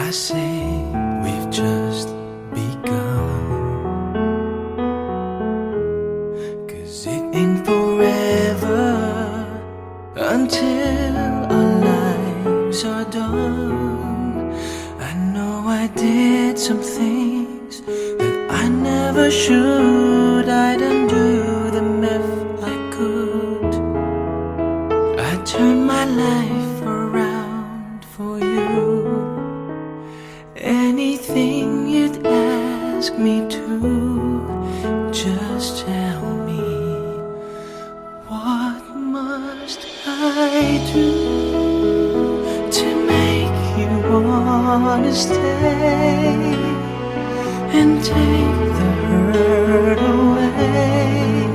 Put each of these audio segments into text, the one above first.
I say we've just begun, 'cause it ain't forever until our lives are done. I know I did some things that I never should. I'd undo them if I could. I turned my life around for you. Anything you'd ask me to, just tell me. What must I do to make you wanna stay and take the hurt away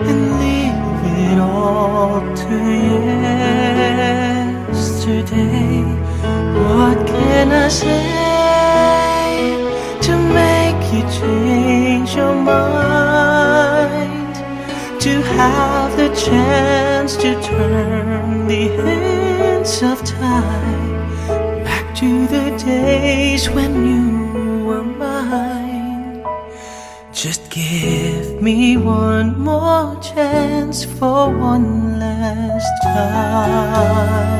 and leave it all to yesterday? What can I say to make you change your mind? To have the chance to turn the hands of time back to the days when you were mine. Just give me one more chance for one last time.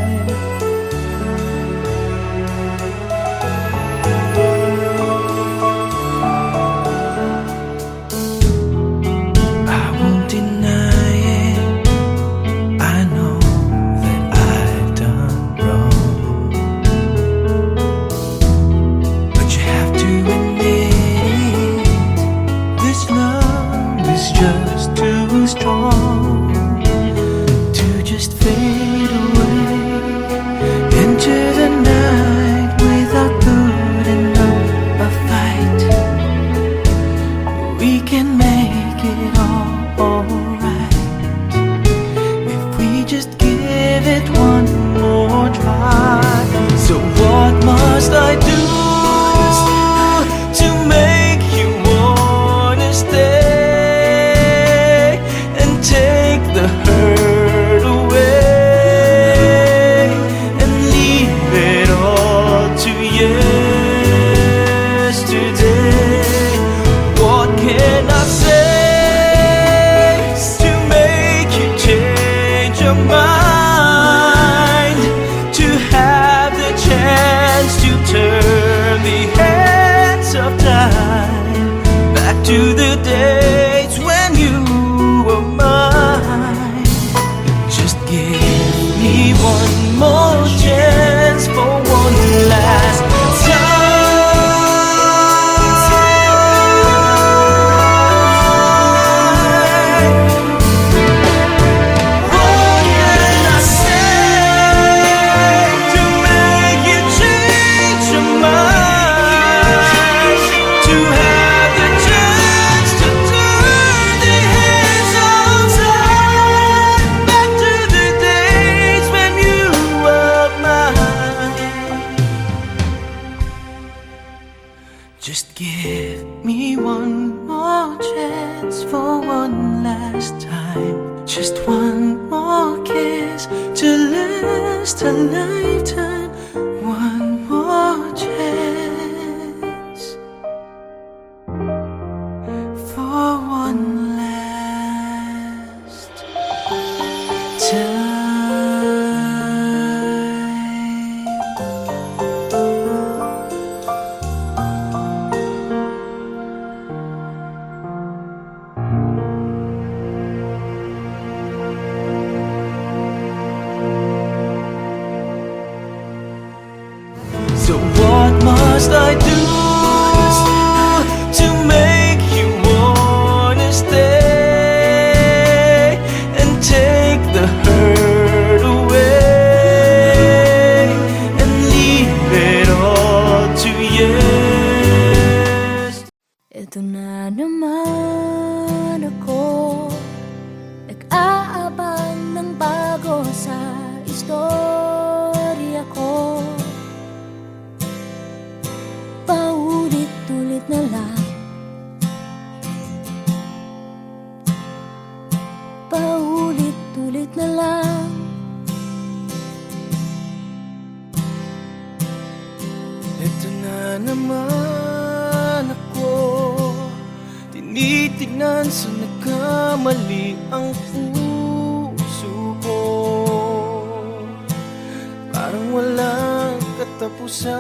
Just too strong to just fade away into the night without putting up a fight. We can make it alright if we just give it one more try. So what must I do to make you wanna stay? The hurt away and leave it all to yesterday. What can I say to make you change your mind? To have the chance to turn the hands of time back to the days when you were mine. Give me one more chance for one last time. What can I say to make you change your mind? To have the chance to turn the hands of time back to the days when you were mine. Just give me one more chance for one last time. Just one more kiss to last a lifetime. One more chance for one last time. So what must I do to make you wanna stay and take the hurt away and leave it all to yesterday? Ito na naman ako, nag-aabang ng bago sa istorya ko. Paulit-ulit na lang, paulit-ulit na lang. Ito na naman ako, tinitignan sa nagkamali ang puso ko. Parang walang katapusan,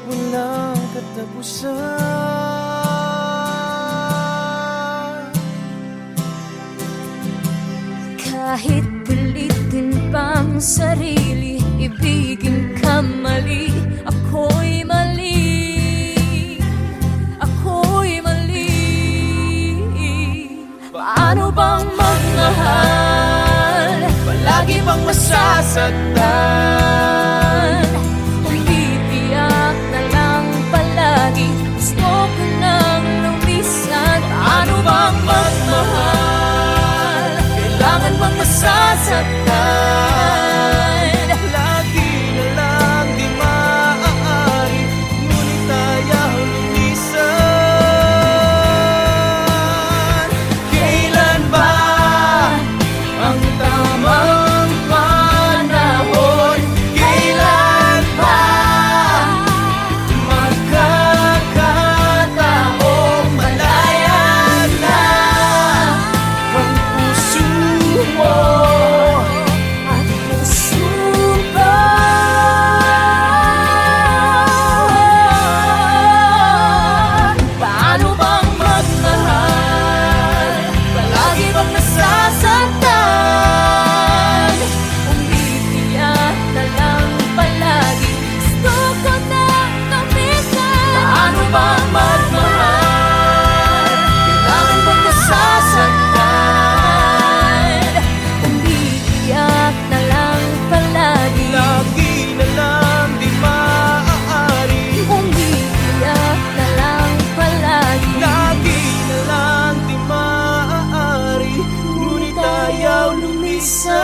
walang katapusan. Kahit pilitin pang sarili, ibigin ka mali. Ako'y mali, ako'y mali. Paano bang magmahal? Palagi bang masasaktan? Umiiyak na lang palagi. Gusto ko nang lumisan. Paano bang magmahal? Kailangan bang masasaktan? Lagi na lang di maaari, ngunit ayaw lumisan. Kailan ba ang tamang panahon? Kailan ba magkakataong malaya na ang puso mo? At puso ko. Paano bang magmahal? Palagi bang nasasaktan? Umiiyak na lang palagi. Gusto ko na lumisan. Paano bang magmahal? Kailangan bang nasasaktan? Umiiyak na lang palagi. Lagi na lang di maaari, Umiiyak na lang palagi. lagi na lang di maaari, ngunit ayaw lumisan.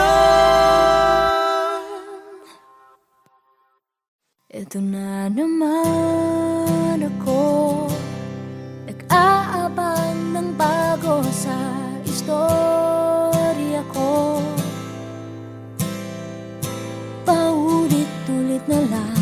Ito na naman ako, nag-aabang ng bago sa istorya ko. Paulit-ulit na lang.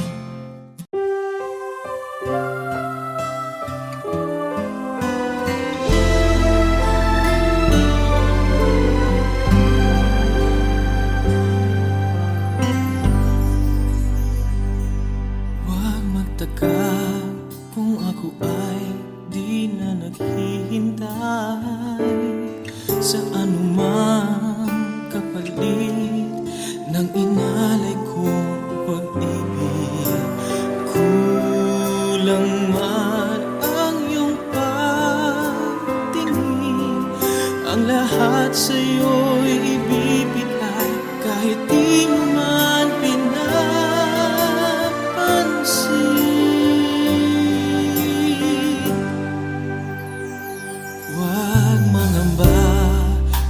Huwag magtaka kung ako ay di na naghihintay sa anumang kapalit ng inalay kong pag-ibig. Kulang man ang iyong pagtingin, ang lahat sa'yo'y ibibigay kahit di mo man pinapansin. Huwag mangamba,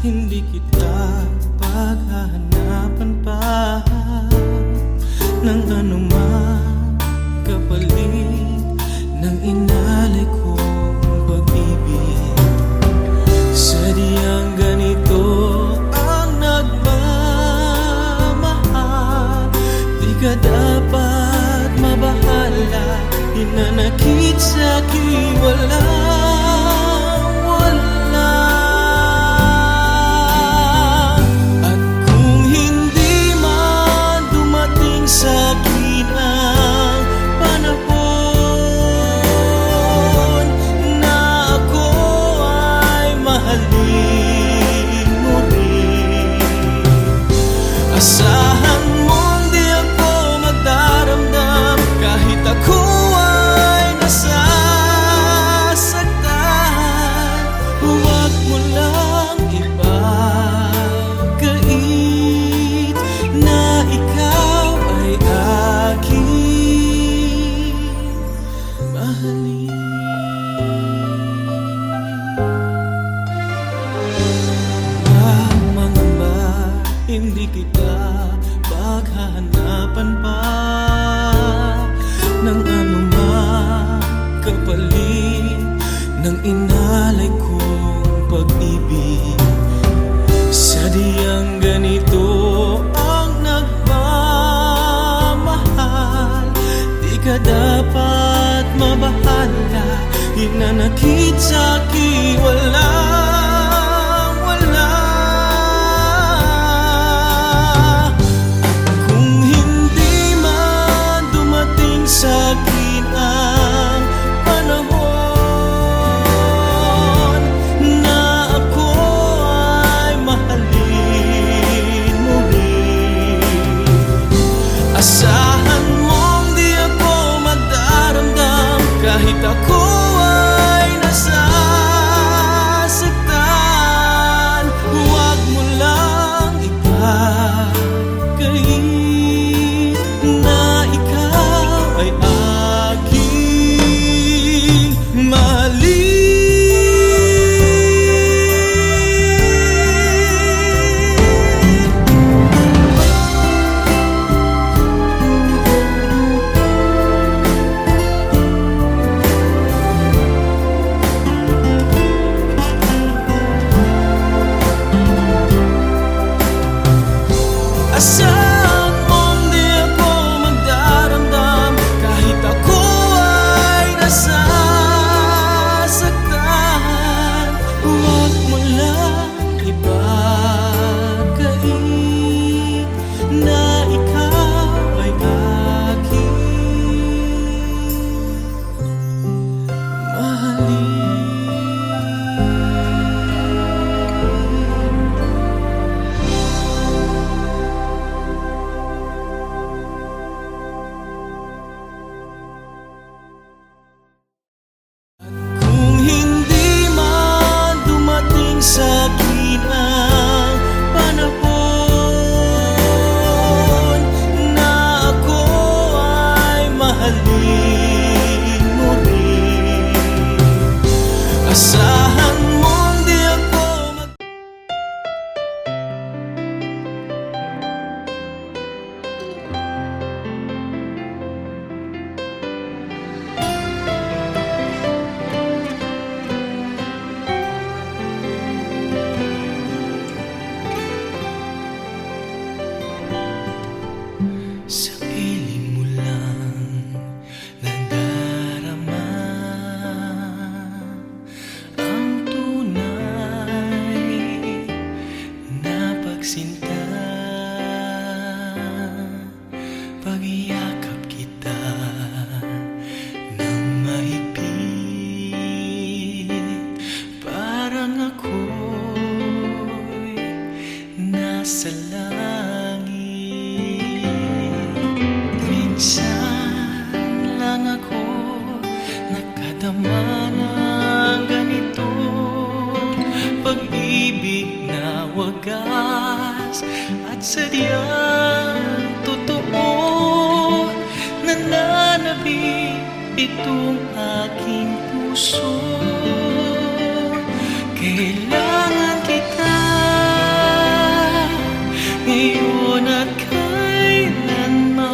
hindi kita paghahanapan pa ng anumang kapalit ng inalay kong pag-ibig. Sadyang ganito ang nagmamahal, di ka dapat mabahala, hinanakit sa'kin walang wala. At kung hindi man dumating sa'kin ang panahon na ako ay mahalin mo rin, asahan mong di ako magdaramdam kahit ako ay nasasaktan. Huwag mo lang ipagkait na ikaw ay aking mahalin. Huwag mangamba, hindi kita paghahanapan pa ng anumang kapalit ng inalay kong pag-ibig. Sadyang ganito ang nagmamahal, hinanakit sa'kin walang wala. Kung hindi man dumating sa'kin ang panahon na ako ay mahalin muli, asahan mong di ako madaramdam kahit ako ay nasasaktan. Huwag mo lang ipagkain na ikaw ay aking mahalin. Asahan mong di ako magdaramdam kahit ako ay nasasaktan. Huwag mo lang ipagkain na ikaw ay aking mahalin. Kung hindi man dumating sa'kin ang panahon na ako ay mahalin muli, asahan mong di ako sa piling mo lang nadarama ang tunay na pagsinta. Pag-iyakap kita ng mahigpit, parang ako'y nasa langit. Minsan lang ako nakadama ng ganito, pag-ibig na wagas at sadyang totoo. Nananabik itong aking puso, kailangan kita ngayon at kailanman.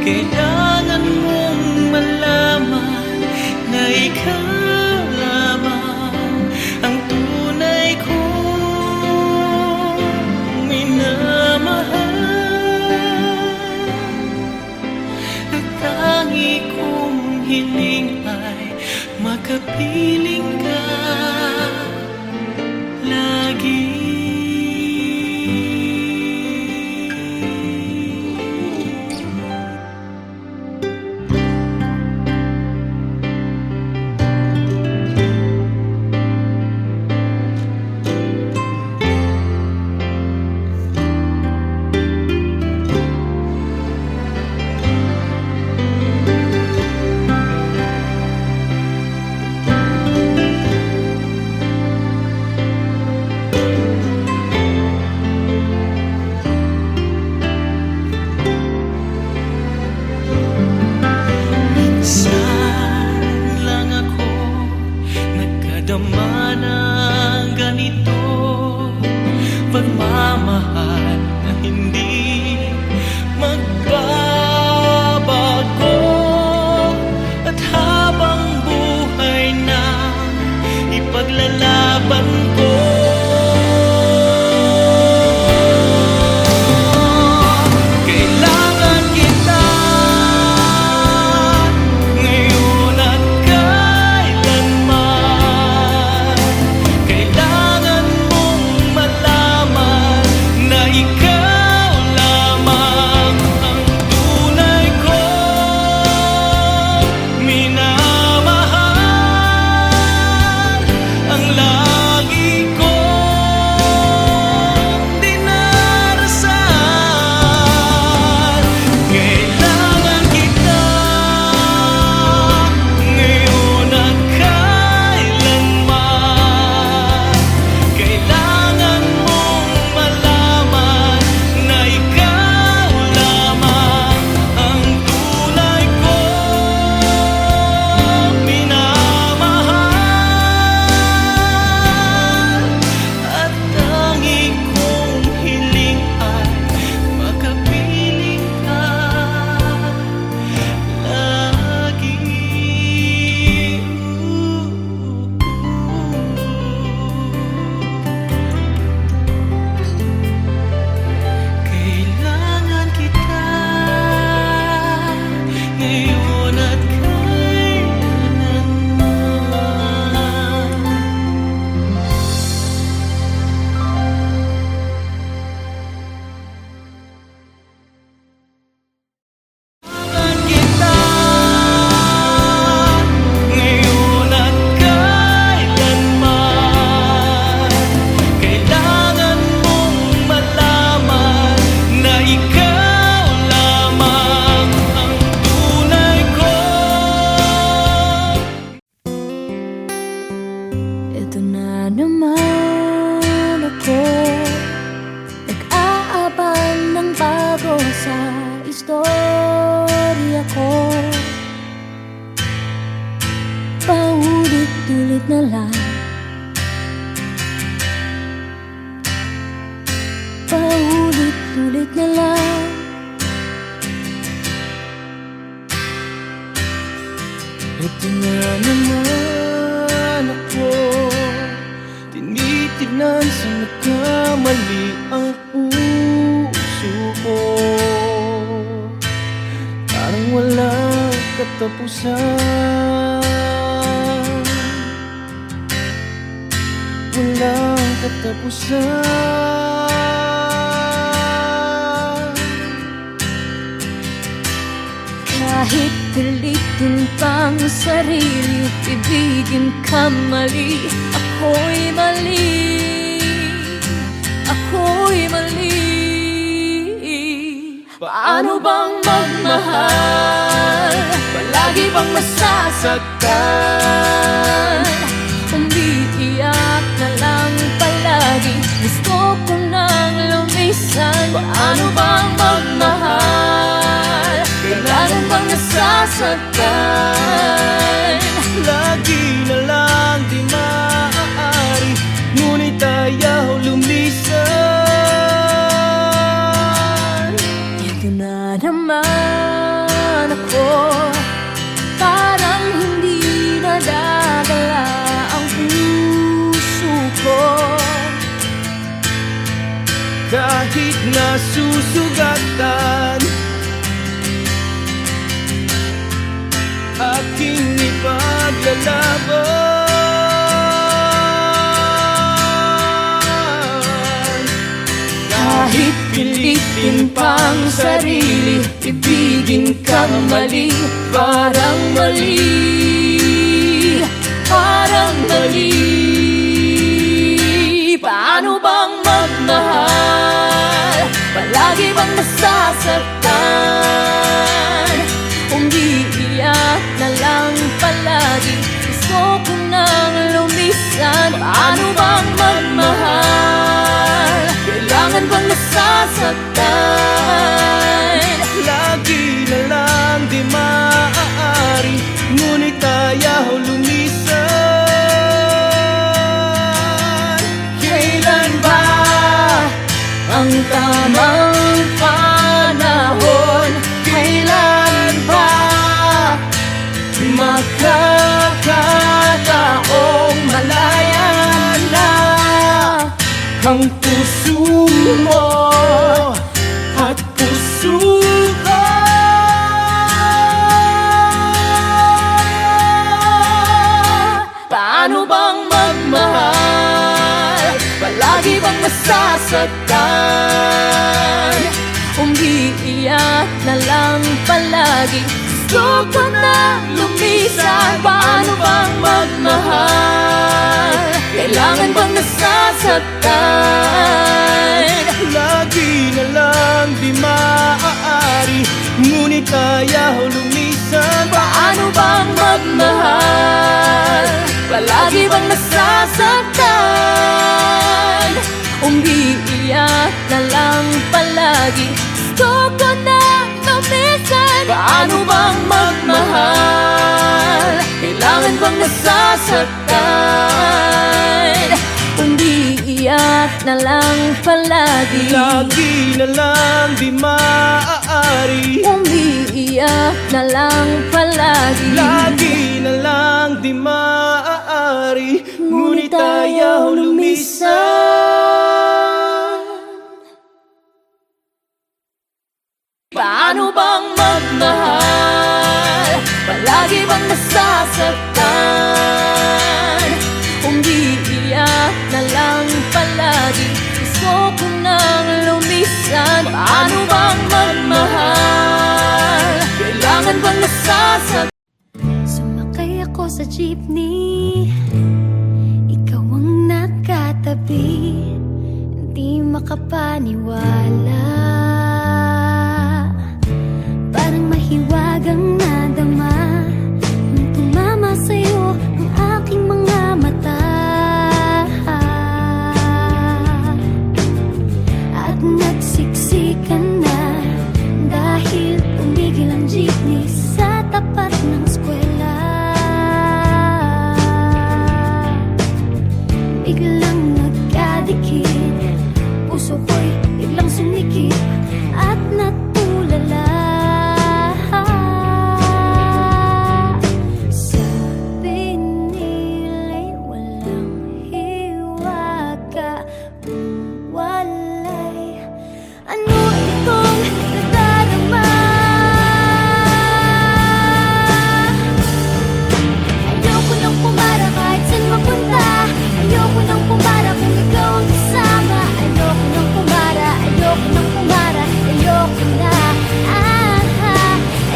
Kailangan mong malaman na ikaw lamang ang tunay kong minamahal. Ang tangi kong hiling ay makapiling ka lagi. istorya ko. Paulit-ulit na lang, paulit-ulit na lang. Ito na naman ako, tinitignan sa nagkamali ang puso ko. Parang walang katapusan, walang katapusan. Kahit pilitin pang sarili, ibigin ka mali. Ako'y mali, ako'y mali. Paano bang magmahal? Palagi bang masasaktan? Umiiyak na lang palagi, gusto ko nang lumisan. Paano bang magmahal? Kailangan bang nasasaktan? Lagi na lang di maaari, ngunit ayaw lumisan. Ito na naman ako, parang hindi nadadala ang puso ko. Kahit nasusugatan, aking ipaglalaban. Kahit pilitin pang sarili, ibigin kang mali. Parang mali, parang mali. Paano bang magmahal? Palagi bang nasasaktan? Umiiyak na lang palagi, gusto ko nang lumisan. Paano bang magmahal? Kailangan bang nasasaktan? Lagi na lang di maaari, ngunit ayaw lumisan. Kailan ba ang tamang panahon? Kailan ba makakataong malaya na ang puso mo at puso ko? Paano bang magmahal? Palagi bang masasaktan? Umiiyak na lang palagi, gusto ko na lumisan. Paano bang magmahal? Kailangan bang nasasaktan? Lagi na lang di maaari, ngunit ayaw lumisan. Paano bang magmahal? Palagi bang nasasaktan? Umiiyak na lang palagi, gusto ko na lumisan. Paano bang magmahal? Kailangan bang nasasaktan? Umiiyak na lang palagi, Lagi na lang di maaari, umiiyak na lang palagi. lagi na lang di maaari, ngunit ayaw lumisan. Paano bang magmahal? Palagi bang nasasaktan? Umiiyak na lang palagi, gusto ko nang lumisan. Paano bang magmahal? Kailangan bang nasasaktan? Sumakay ako sa jeepney, ikaw ang nakatabi, hindi makapaniwala. Parang mahiwagang nadama nung tumama sa'yo ang aking mga mata. At nagsiksikan na Dahil tumigil ang jeepney sa tapat ng eskwela, biglang nagkadikit, puso ko'y biglang sumikip at natulala. Sabi nila'y walang hiwaga, walay ano itong nadarama. Ayoko nang pumara kahit saan mapunta. Ayoko nang pumara kung ikaw ang kasama. Ayoko nang pumara, ayoko nang pumara, ayoko na.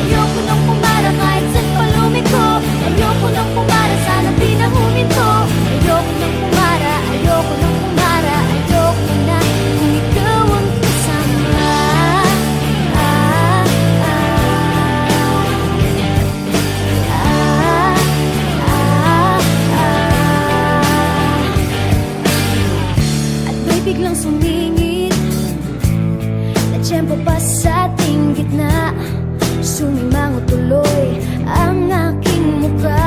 Ayoko nang pumara kahit saan pa lumiko. Ayoko nang pumara, sana di na huminto. Ayoko nang pumara, ayoko nang pumara, ayoko na kung ikaw ang kasama. At may biglang sumingit na tiyempo pa sa ating gitna. Sumimangot tuloy ang aking mukha.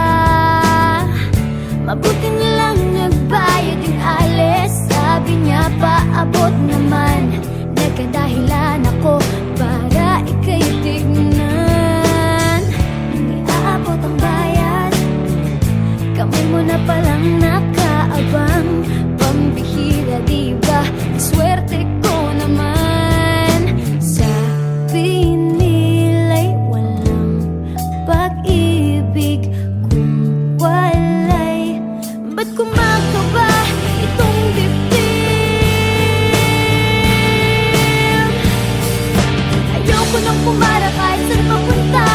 Mabuti na lang nagbayad yung alis. Sabi niya paabot naman. Nagkadahilan ako para ika'y tignan. Nang iaabot ang bayad, kamay mo na palang nakaabang. Pambihira diba, swerte ko naman. Sabi nila'y walang pag-ibig kung walay. Ba't kumakaba itong dibdib? Ayoko nang pumara kahit saan papunta.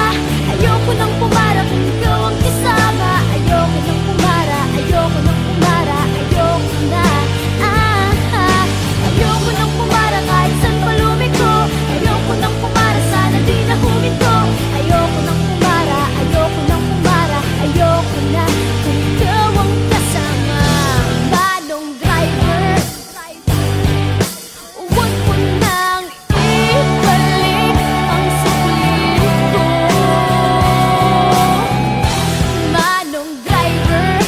Ayoko nang pumara kung ikaw ang kasama. Ayoko nang pumara, ayoko nang pumara, ayoko na. Ayoko nang pumara kahit saan pa lumiko. Ayoko nang pumara, sana di na huminto. Ayoko nang pumara, ayoko nang pumara, ayoko na kung ikaw ang kasama. Manong driver, huwag mo nang ibalik ang sulit ko. Manong driver,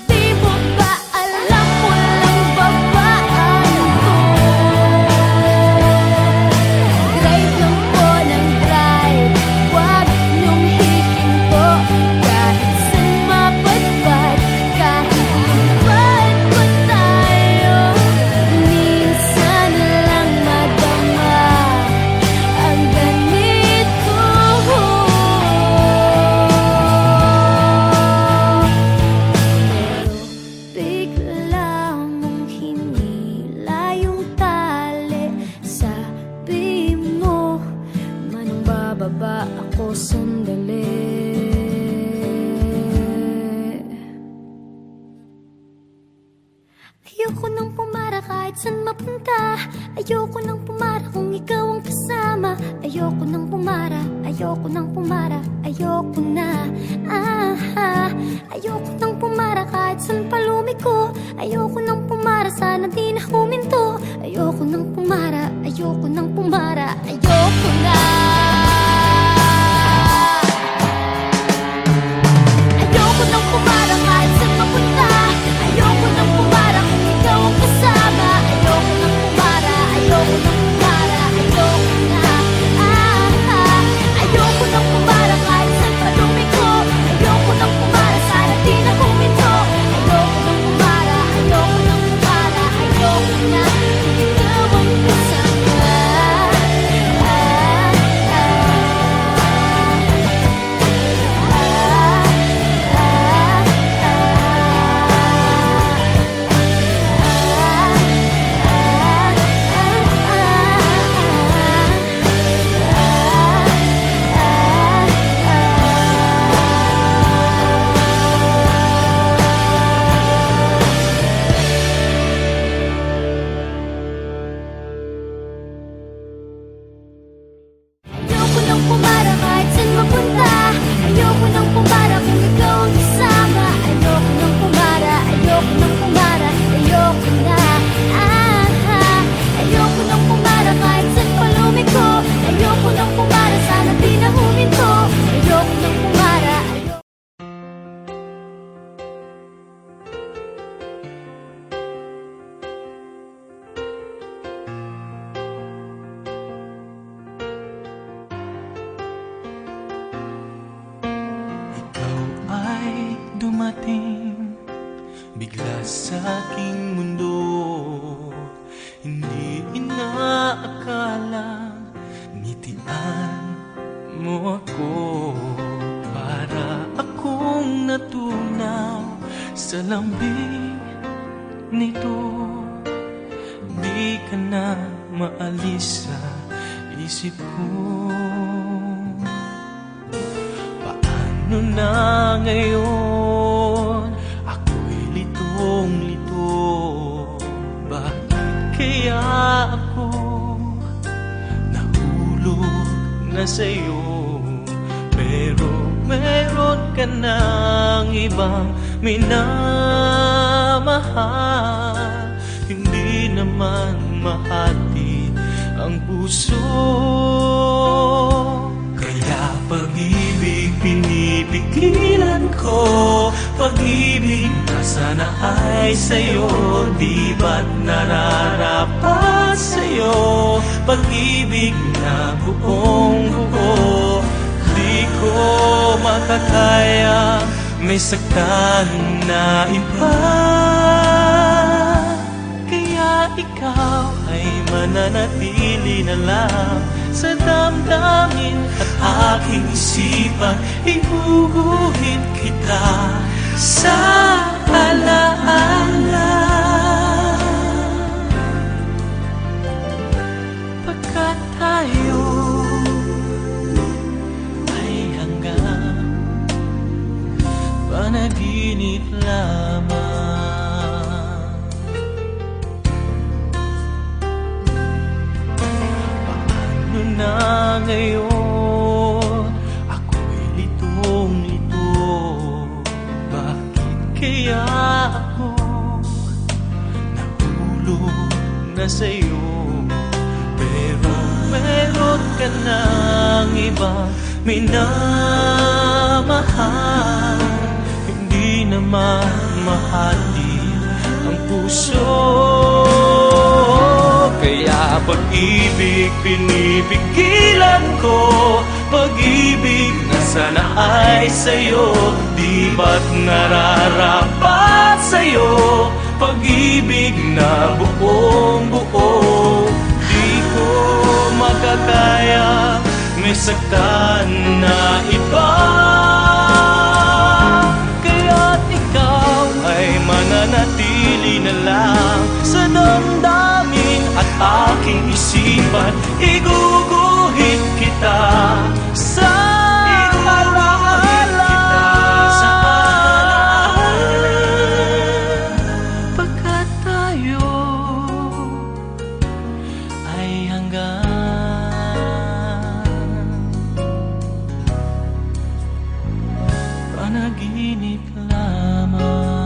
di mo ba alam walang babaan ko? Drive lang po ng drive, huwag niyong hihinto. Kahit saan mapadpad, kahit lumpad pa tayo, minsan lang madama ang ganito. Pero bigla mong hinila yung tali. Sabi mo, manong bababa ako sandali. Ayoko nang pumara kahit saan mapunta. Ayoko nang pumara kung ikaw ang kasama. Ayoko nang pumara, ayoko nang pumara, ayoko na. Ayoko nang pumara kahit saan pa lumiko. Ayoko nang pumara, sana di na huminto. Ayoko nang pumara, ayoko nang pumara, ayoko na. Ayoko nang pumara kahit saan mapunta. Ayoko nang pumara kung ikaw ang kasama. Ayoko nang pumara, ayoko nang pumara, ayoko na. Ayoko nang pumara kahit saan pa lumiko. Ayoko nang pumara, sana di na huminto. Ayoko nang pumara, ayoko nang pumara, ayoko na kung ikaw ang kasama. aking mundo. Hindi inaakalang ngitian mo ako, para akong natunaw sa lambing nito. Di ka na maalis sa isip ko. Paano na ngayon? Ako'y litong-lito. Bakit kaya ako nahulog na sa'yo? Pero meron ka ng ibang minamahal. Hindi naman mahati ang puso. Kaya pag-ibig pinipigilan ko. Pag-ibig na sana ay sa'yo, di ba't nararapat sa'yo? Pag-ibig na buong buo, di ko makakaya may saktan na iba. Kaya ikaw ay mananatili na lang sa damdamin at aking isipan. Ihuguhit kita sa alaala. Pagkat tayo ay hanggang panaginip lamang. Paano na ngayon? Ako'y litong-lito. Bakit kaya ako nahulog na sa'yo? Pero meron ka ng ibang minamahal. Hindi naman mahati ang puso. Kaya pag-ibig pinipigilan ko. Pag-ibig na sana ay sa'yo, di ba't nararapat sa'yo? Pag-ibig na buong buo, di ko makakaya may saktan na iba. Kaya't ikaw ay mananatili na lang sa damdamin at aking isipan. Iguguhit kita sa alaala. Pagkat tayo ay hanggang panaginip lamang.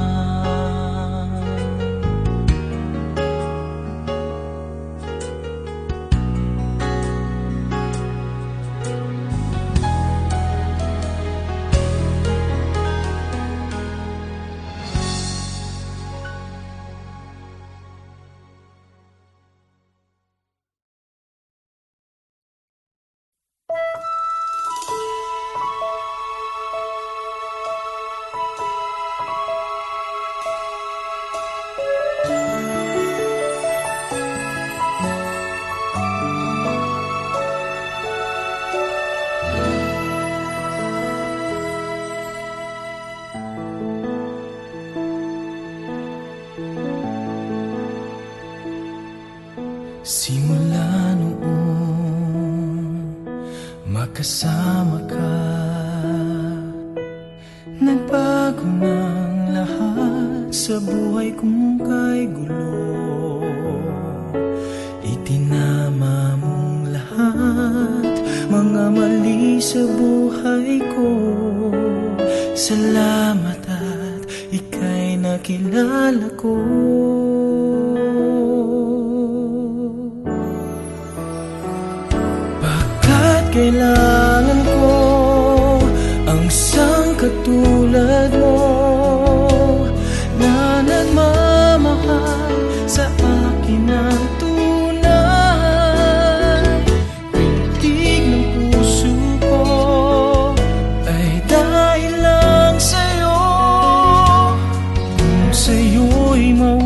Simula noong makasama ka, nagbago ng lahat sa buhay kong kay gulo. Itinama mong lahat, mga mali sa buhay ko. Salamat at ika'y nakilala ko. Kailangan ko ang isang katulad mo na nagmamahal sa akin ng tunay. Pintig ng puso ko ay dahil lang sa'yo. Kung sa'yo'y mawala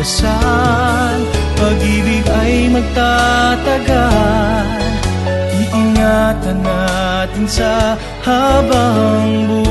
dasal, pag-ibig ay magtatagal. Iingatan natin sa habang buhay.